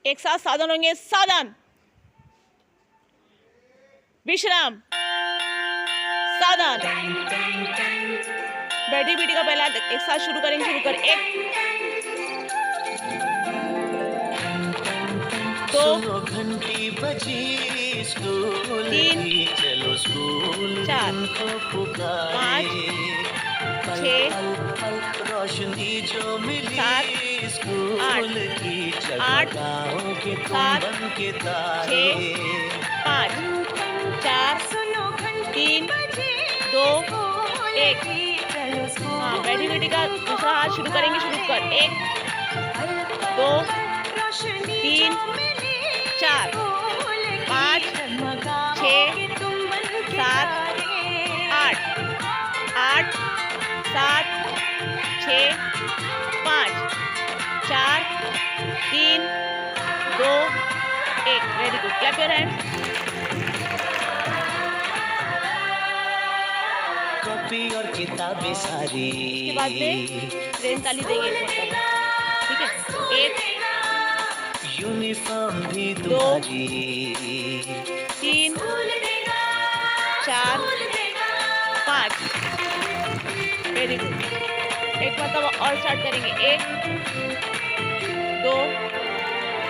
एक साथ साधन होंगे, साधन, विश्राम, साधन। बैठी बेटी का पहला एक साथ शुरू करेंगे, शुरू कर। 1 2 घंटी बजी स्कूल 3 की, चलो स्कूल 4 तुमको पुकारे, 5 6 रोशनी जो मिली 7 स्कूल 8 की, 8 चमकाओगे तुम 7 बन के तारे। 6 5 4 3 2 1। हाँ, बैठी बेटी का दूसरा हाथ शुरू करेंगे, शुरू कर। 1 2 3 4 5 6 7 8 8 7 6 5 4 3 2 1। Very good, clap your hands. Copy और किताबें सारी, इसके बाद में ट्रेन ताली देंगे एक मरतबा, ठीक है। 1 यूनिफॉर्म भी तुम्हारी, 3 4 5। वेरी गुड, एक मरतबा और स्टार्ट करेंगे। 1 2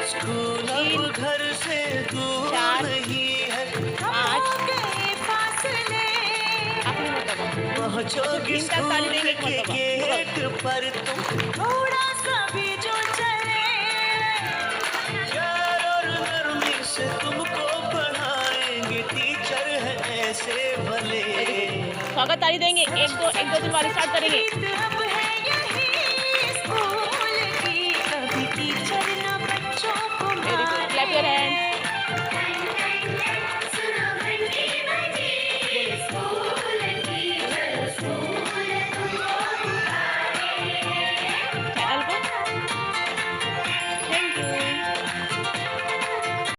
स्कूल 3 अब घर से दूर 4 नहीं है, 5। आखिरी मरतबा पहुंचोगे 3 तक ताली देंगे एक स्कूल के मरतबा। गेट पर तुम, थोड़ा सा भी जो चले, प्यार और नरमी से तुमको पढ़ाएंगे, टीचर है ऐसे भले। स्वागत ताली देंगे। 1 2 3 वाली स्टार्ट करेंगे। Very good, clap your hands.